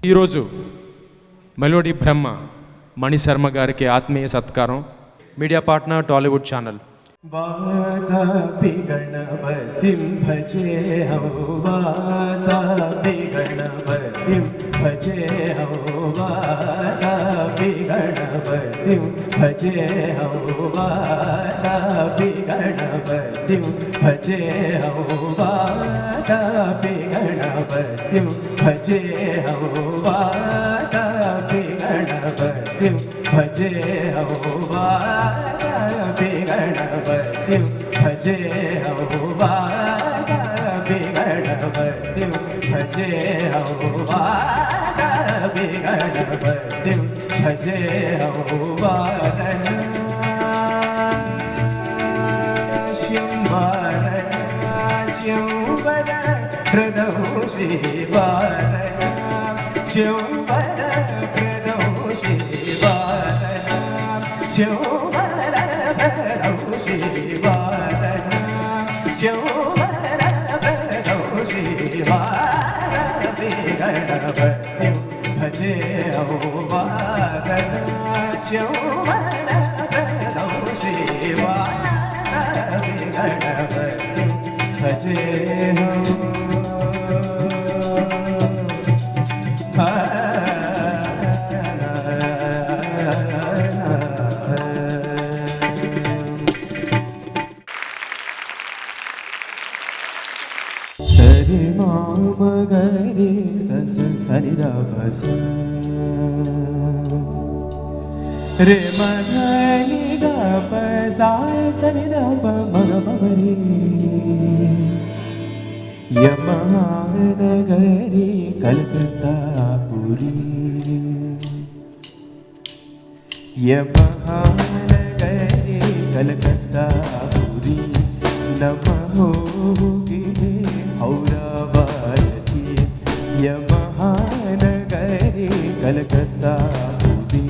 ఈరోజు మెలోడీ బ్రహ్మ మణిశర్మ గారికి ఆత్మీయ సత్కారం. Media partner Tollywood channel. వాతాపి గణపతిం భజేహం వాతాపి గణపతిం భజేహం వాతాపి గణపతిం భజేహం వాతాపి గణపతిం భజేహం వాతాపి గణపతిం భజేహం వాతాపి గణపతిం భజేహం వాతాపి గణపతిం భజేహం వాతాపి గణపతిం భజేహం వాతాపి గణపతిం భజేహం వారణాస్యం వర హృదౌ శ్రీవారణాస్యం వర హృదౌ శ్రీవారణాస్యం భజేహం వారణాస్యం గణపతిం భజేహం సరి మామ గరి సస సరి రభస రే మగని గప సాయ సరి రభ మగ మగరి యమహానగరి కలకత్తా పురి యమహానగరి కలకత్తా పురి నమో ఔరావతి యమహానగరి కలకత్తా పురి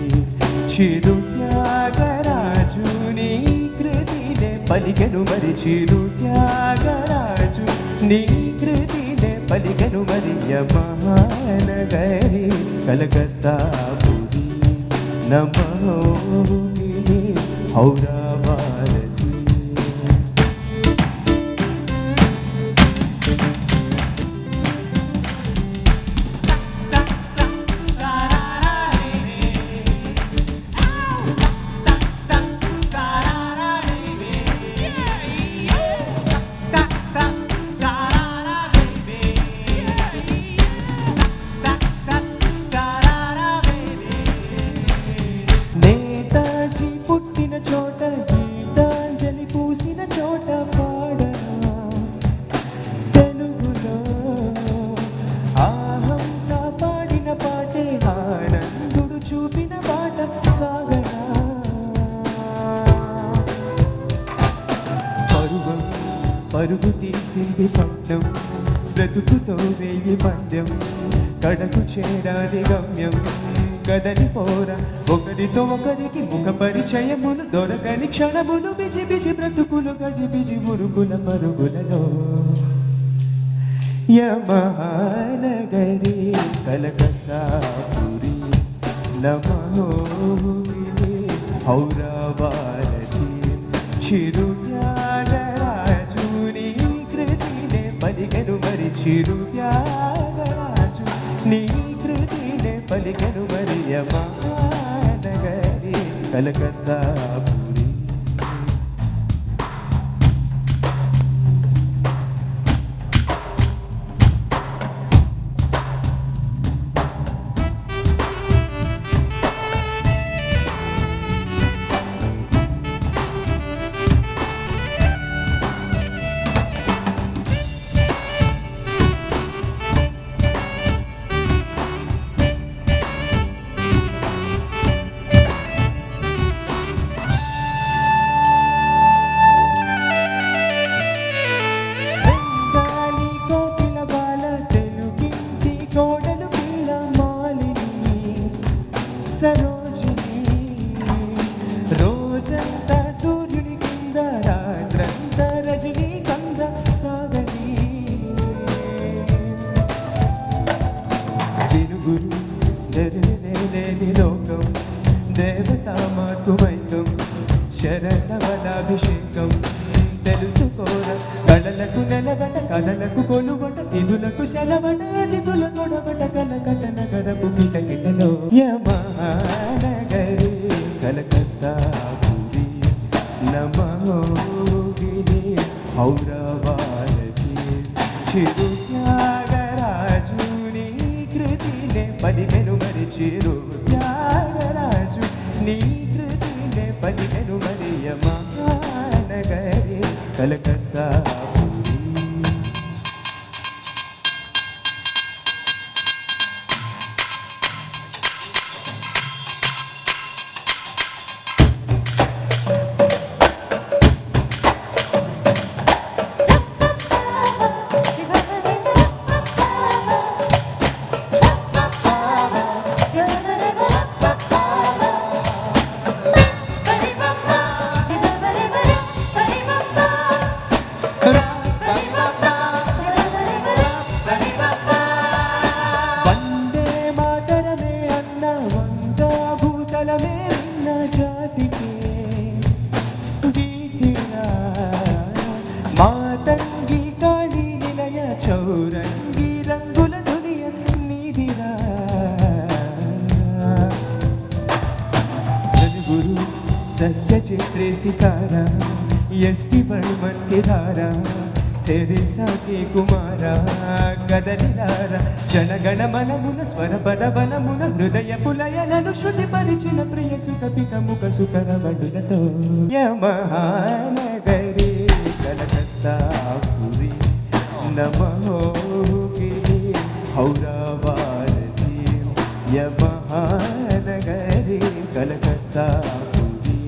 చిరు త్యాగరాజు నీ కృతినే పలికెను మరి చిరు త్యాగరాజు నీ కృతినే పలికెను మరి యమహానగరి కలకత్తా పురి నమో ఔరావతి పరుగు తీసింది పట్నం బ్రతుకుతో వేయి పందెం కడకు చేరాది గమ్యం కదలి పోరా ఒకరితో ఒకరికి ముఖ పరిచయములు దొరకని క్షణములు బిజి బిజి బ్రతుకులు గజి బిజి మురుగుల పరుగులలో యమహానగరి కలకత్తా పురి నమో ఔరావతి చిరు త్యాగరాజు నీ కృతినే పలికెను మరి చిరు త్యాగరాజు నీ కృతినే పలికెను మరి యమహానగరి కలకత్తా పురి గురు చెదరిలేని లోకం దేవతా మార్గమైకం శరణవలాభిషేకం తెలుసుకోర కళలకు నెలబట కళలకు కొలుబట తిథులకు సెలబట అతిథుల కొడబట కలకట నగరపు కిటకిటలో యమహానగరి కలకత్తా పురి నమోగిరి ఔరవారతి చిరు త్యాగరాజుని కృతినే పలికెను మరి చిరు త్యాగరాజు నీ కృతినే పలికెను మరి యమహానగరి కలకత్తా పురి. వందే మాతరమే అన్న వంద భూతలమే అన్న జాతికే గీతిరా మాతంగి కాళీ నిలయ చౌరంగి రంగుల దునియ నీదిరా సద్గురు సత్యచిత్రే సితారా ఎస్టి బర్మన్ के धारा తెరిసా కే కుమారా గదలిరారా జనగణ మనమున స్వర బలవనమున హృదయ పులయనను శృతి పరిచిన ప్రియ సుత పిత ముఖ సుకర వడులతో యమహానగరి కలకత్తా పురి నమోగిరి ఔరవారతి యమహానగరి కలకత్తా పురి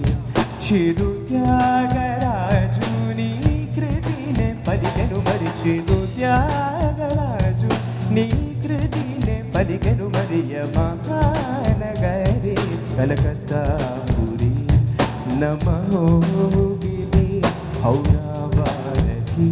చిరు త్యాగరాజుని కృతినే పలికెను మరి చిరు త్యాగరాజు నీ కృతినే పలికెను మరి యమహానగరి కలకత్తా పురి నమోగిరి ఔరవారతి.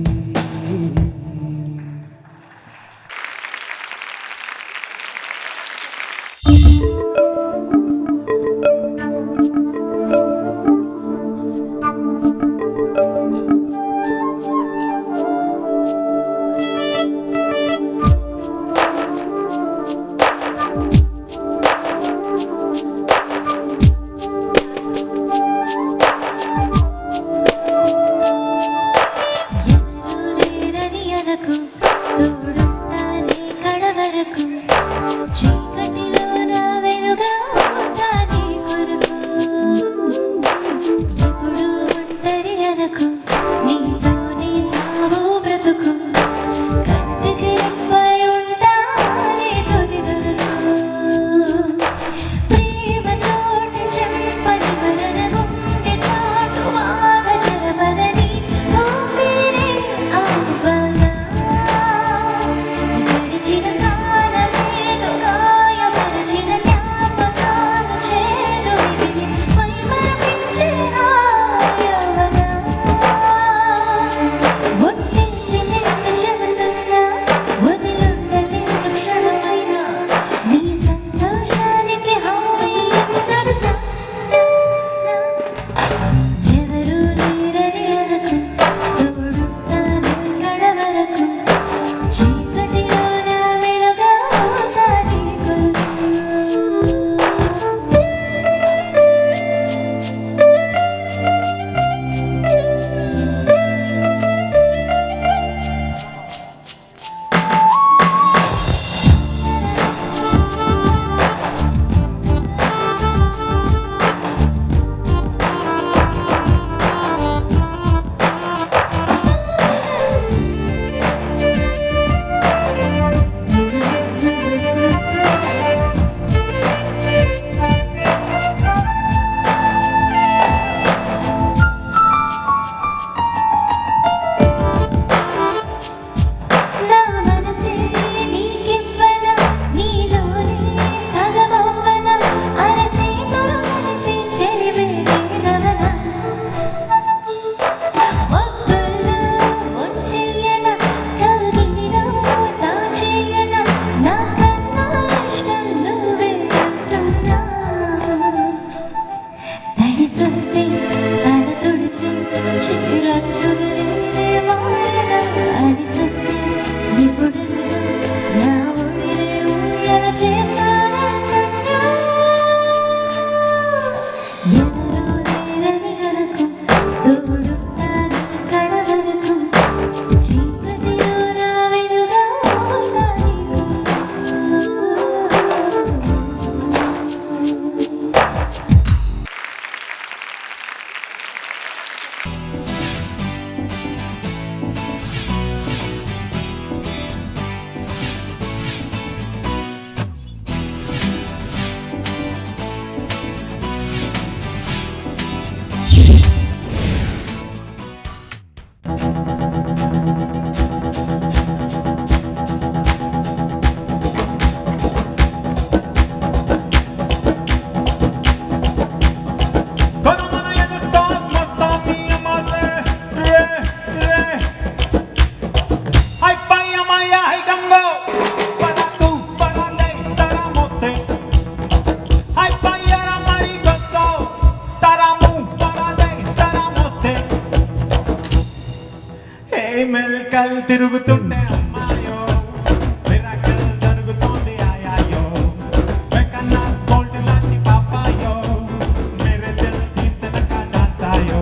మెలకల్ తిరుగుతుంటే అమ్మాయో మిరాకిల్ జరుగుతోంది ఆయాయో మెకన్నాస్ గోల్డ్ లాంటి పాపాయో మేరే దిల్ కి తనక నాచాయో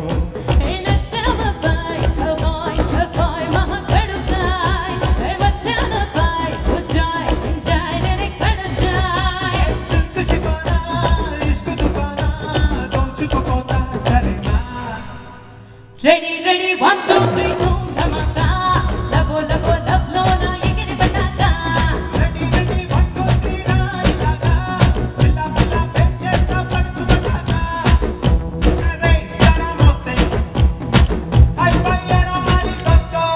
Ready, ready, 1, 2, 3, boom, dhamaka. Lavo, lavo, love, lo, na, yegiri bataka. Ready ready 1 2 3 రాయిలాగా పిల్ల పిల్ల పెంచేస్తా పడుచు పటాకా అరే తరా మోస్తే హై ఫైర్ మాలి కొట్టో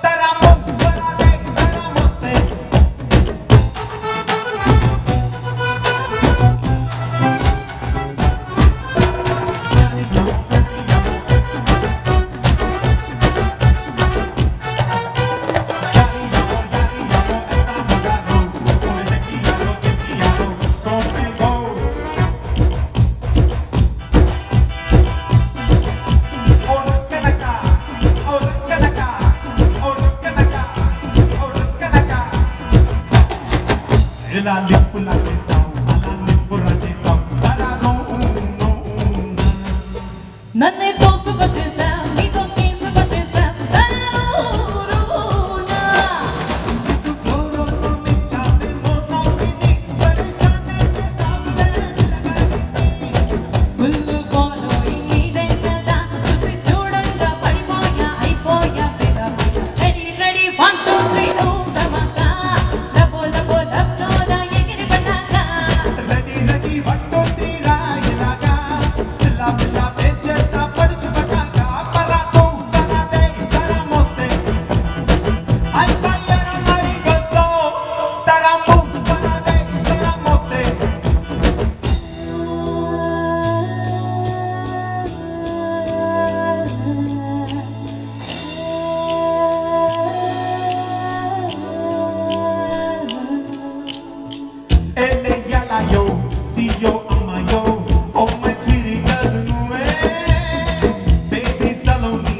తరా ముక్కరా దే తరా మోస్తే ఇలా లిప్పులా చేసావు అలా నిప్పురా చేసావు తరాను నన్నే తోసుకొచ్చేసావ్, నీతో తీసుకొచ్చేసావ్, తరూరునా. గోరోను మిచ్చాతే మోతోకిని పరిశానే చేసావులే ఫుల్లు following నీదే కదా, చూసి చూడంగా పడిపోయా, అయిపోయా, పెద పెద. Ready, ready, 1, 2, 3, boom, dhamaka. లబో, లబో, లబ్లో, నా ఎగిరి పటాకా. రెడీ రెడీ 1 2 3 రాయిలాగా పిల్ల పిల్ల పెంచేస్తా పడుచు పటాకా పరాతో తరాదే తరా మోస్తే హై ఫైర్ మాలి కొట్టో తరా ముక్కరా దే తరా మోస్తే Ele yala yo, si yo ama yo, oh my sweetie girl nuwe. Baby Saloni,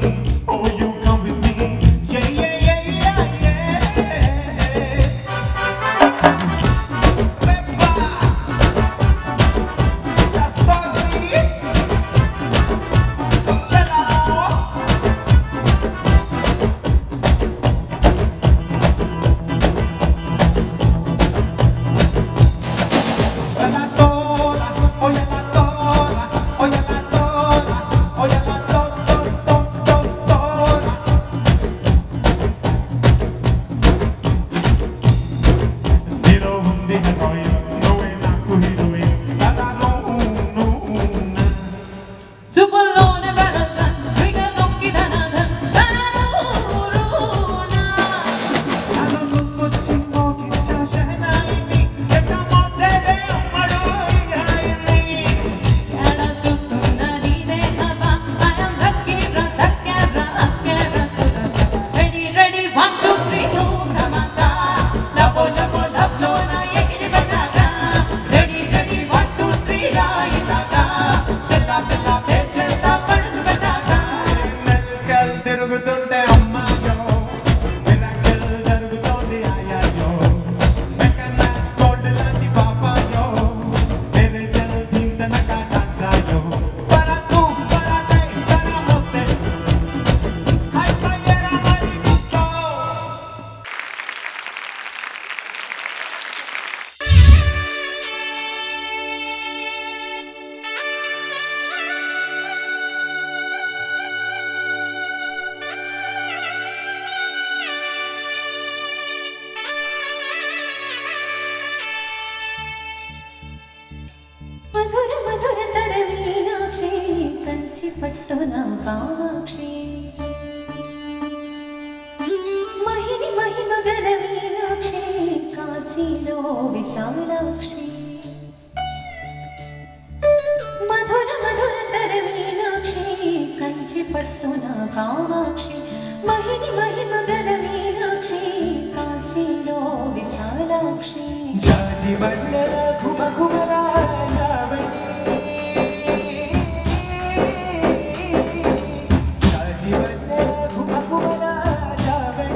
oh you come with me, yeah yeah yeah yeah yeah. Peppa, that's funny. Yala. La tora, oye la tora, oye la tora, oye la tora. Hero undi heroin, noe naku heroin, la la no no. చూపుల్లోనే బరగన్, trigger నొక్కి Dhanadhan, తరూరునా. Alo nuko chingo kicha shehnaini, ekta mosere amadu yaini. ఎడా చూస్తున్నా నీదే హవా, I am lucky రా, దక్కేరా, అక్కేరా, సురత. Ready, ready, 1, 2, 3, boom, dhamaka. లబో, లబో, లబ్లో, నా ఎగిరి Pataka. Ready, ready, 1, 2, 3, రాయిలాగా. పిల్ల, పిల్ల, పేర్చేస్తా పడుచు పటాకా. మెల్కల్ తిరుగుతుంటే అమ్మాయో మిరాకిల్ జరుగుతోంది ఆయాయో మెకన్నాస్ గోల్డ్ లాంటి పాపాయో మేరే దిల్ ధీమ్ తనక డాన్సాయో పరాతూ పరాతే తరా మోస్తే హై ఫైర్ మాలి కొట్టో మధుర మధుర తర మీనాక్షి, కంచి పట్టున కామాక్షి. మహిని మహిమ గల మీనాక్షి, కాశీలో విశాలాక్షి. మధుర మధుర తర మీనాక్షి, కంచి పట్టున కామాక్షి. మహిని మహిమ గల మీనాక్షి, కాశీలో విశాలాక్షి. జాజి వన్నెల ఘుమ ఘుమరా జావళి. జాజి వన్నెల ఘుమ ఘుమరా జావళి.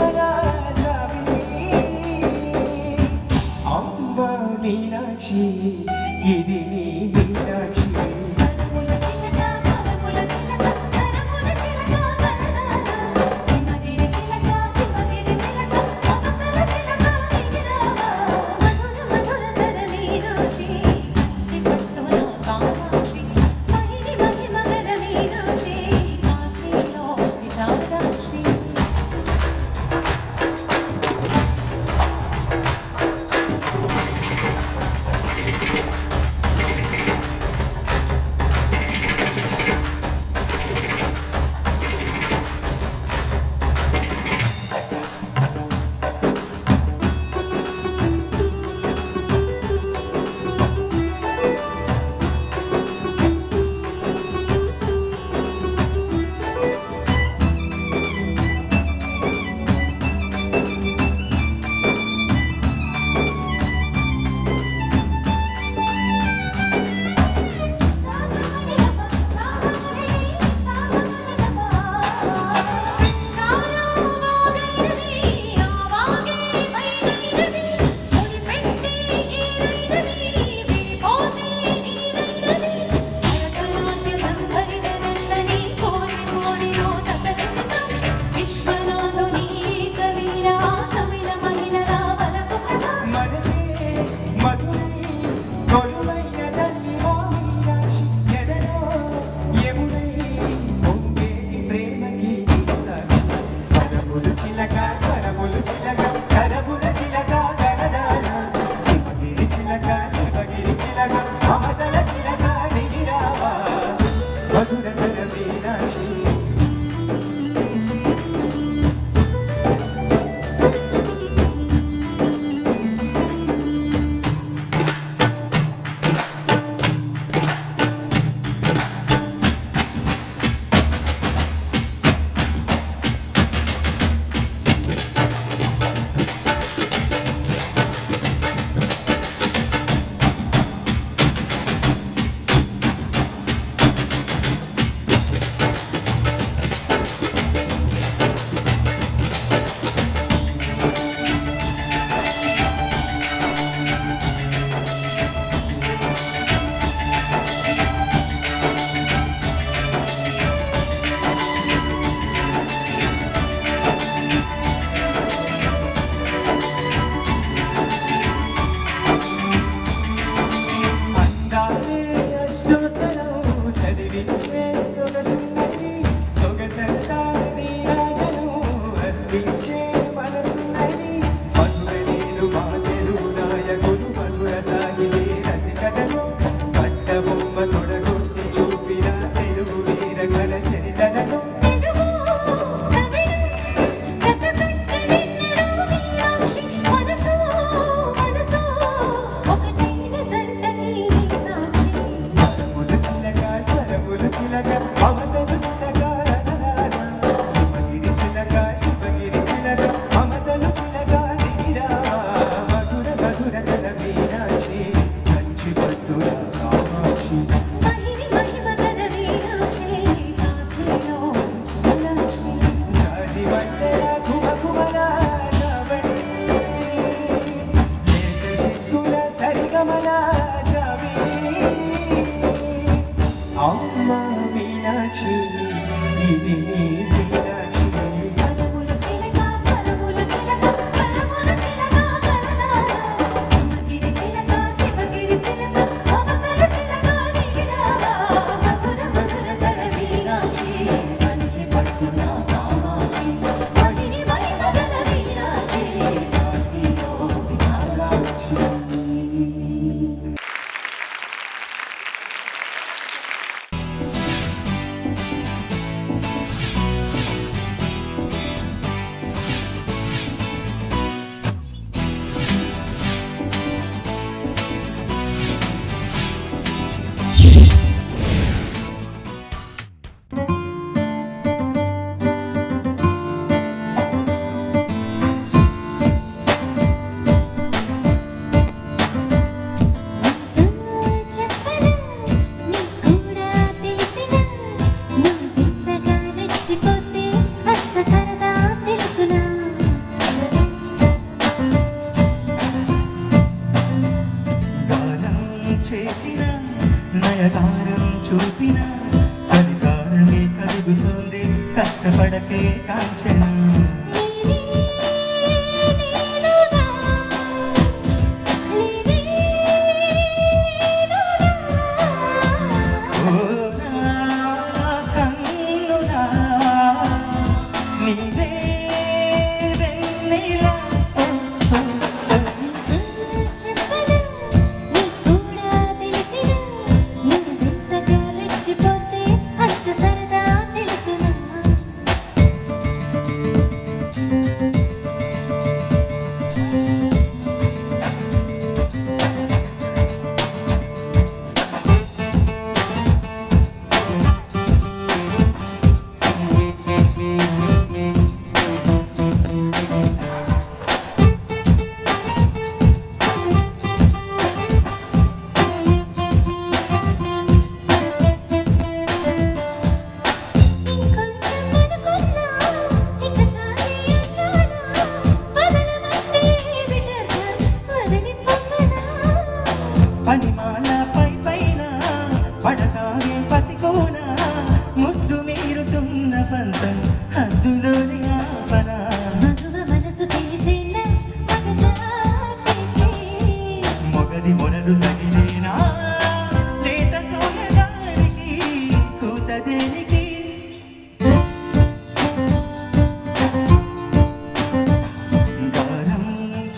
చిన్నగా జాబిలి అమ్మ మీనాక్షి ఇది నీ మీనాక్షి కరముల చిలక సరముల చిలక కరముల చిలక హిమగిరి చిలక శివగిరి చిలక మమతల చిలక నీరావా మధుర మధుర ధరణి రోషి కంచి పట్టున కామాక్షి మహిని మహిమగల నీరోషి కాశీలో విశాలాక్షి సాసమని సాసమని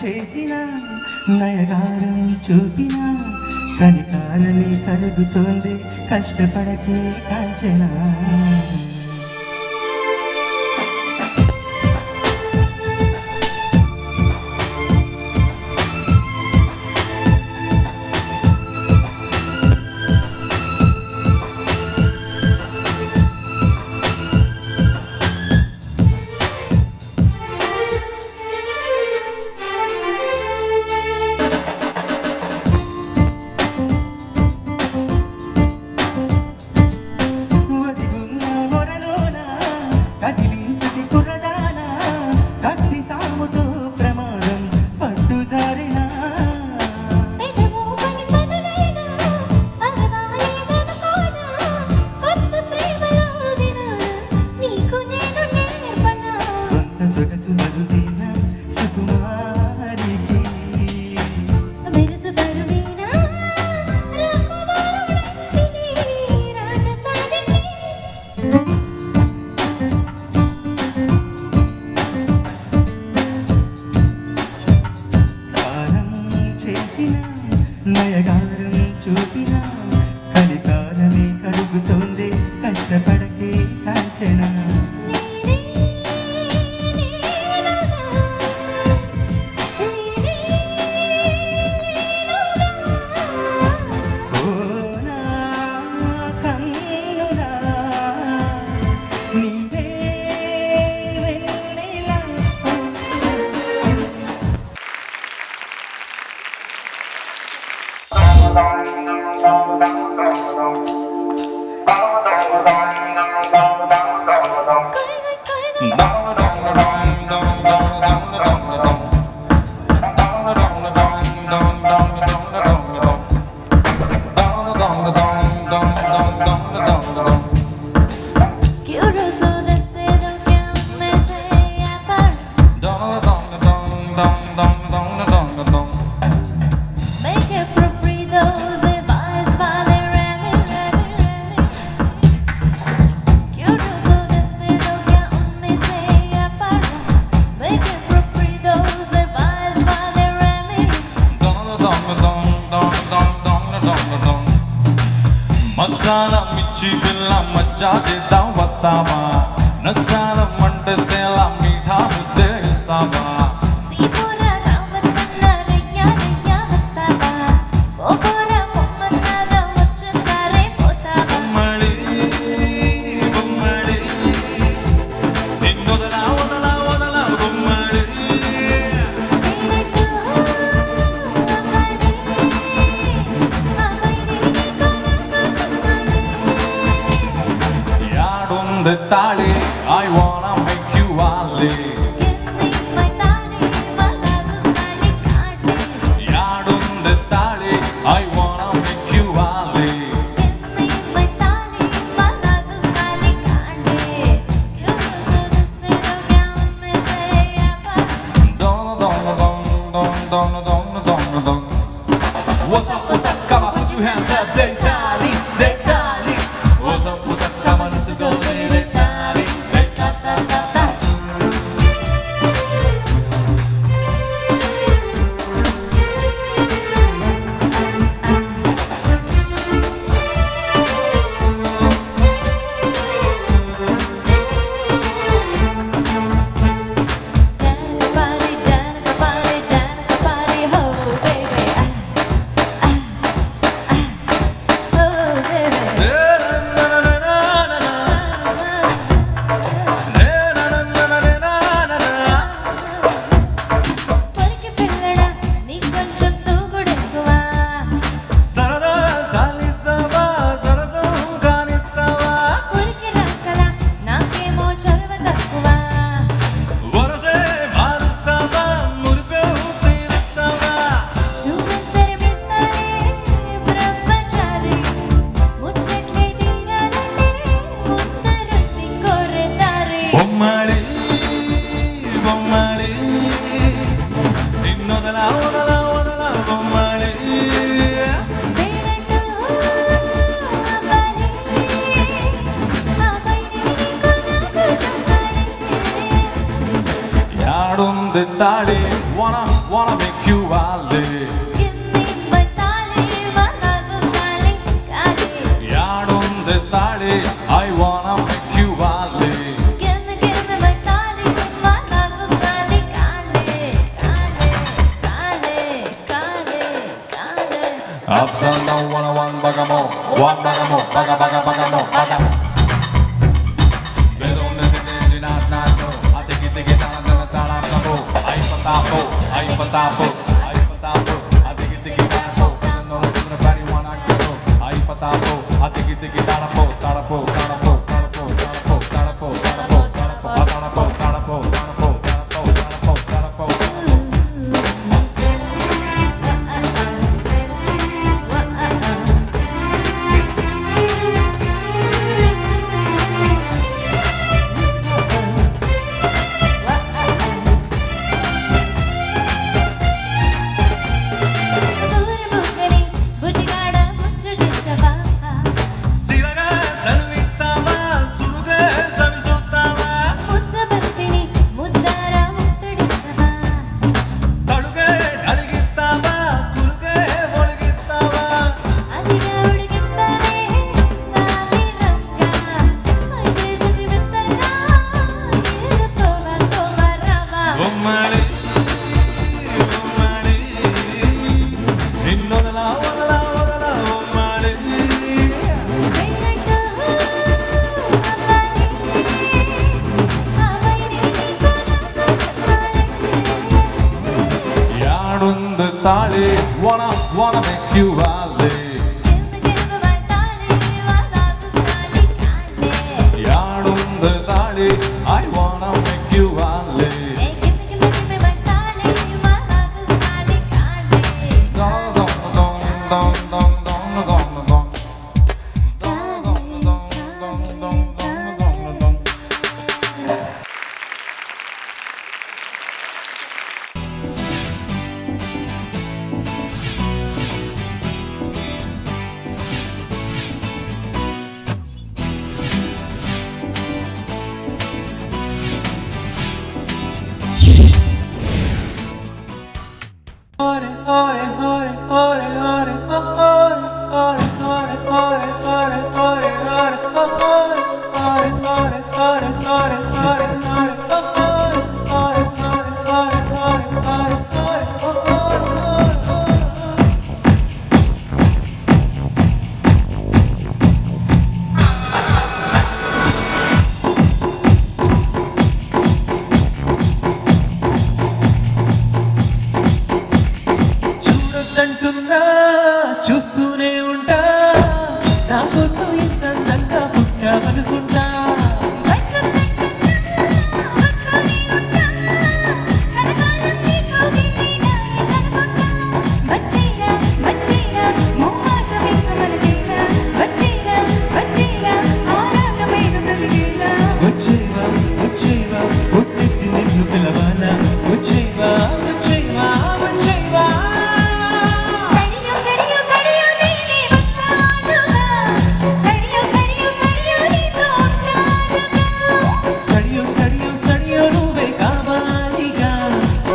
చేసిన నయగారం చూపిన కనికారమే కలుగుతోంది కష్టపడకే కాంచనా కదిలించటి కుర్రదానా కత్తి సాముతో ప్రమాదం పట్టు జారినా పెదవో పని పనులైనా పరవాలేదనుకోనా కొత్త ప్రేమలో దినాన నీకు నేను నేర్పనా సొంత సొగసు మరుదైన సుకుమారికి మెరుసు బరువైనా రాకుమారుడంటిని రాజసానికి కారం చేసిన నయగారం చూపిన కలికారమే కలుగుతోంది కష్టపడకే కాంచనా నీనే నీనగా నీనే నీనగా ఓ నా కన్నులా నీవే వెన్నెలా Curioso desde lo que me sé apart Make it proprido se va vale remi Curioso desde lo que me sé apart Make it proprido se va vale remi masala మిర్చి పిల్ల మజ్జా చేద్దాం వస్తావా నసాల మంట తేల మీఠా ముద్దే ఇస్తావా Sipura ramatna rayya rayya vattava Popura pommannada muchundare potava గుమ్మడి గుమ్మడి నిన్నొదలా వదలా వదలా గుమ్మడి Neenettu amaini నీకు నాకు చుమ్మడి యాడుంది తాళి I wanna make you wali Give me my time యాడుంది తాళి wanna make you wale. Give me my tali, while I was smiling, kali. యాడుంది తాళి I wanna make you wale. Give me my tali, while I was smiling, kali, kali, kali, kali, kali. Up and down, one bagamo, baga. Bedonne se not no. Atiki tana ay patapo. Atiki tanapo. No everybody wanna go. Ay patapo. Atiki tanapo. సిరగా సలువిస్తావా సురుగా సవిసుస్తావా తడుగే అలిగిస్తావా కురుగే ఒలిగిస్తావా గుమ్మడి నిన్నొదలా గుమ్మడి యాడుంది తాళి wanna make you wale.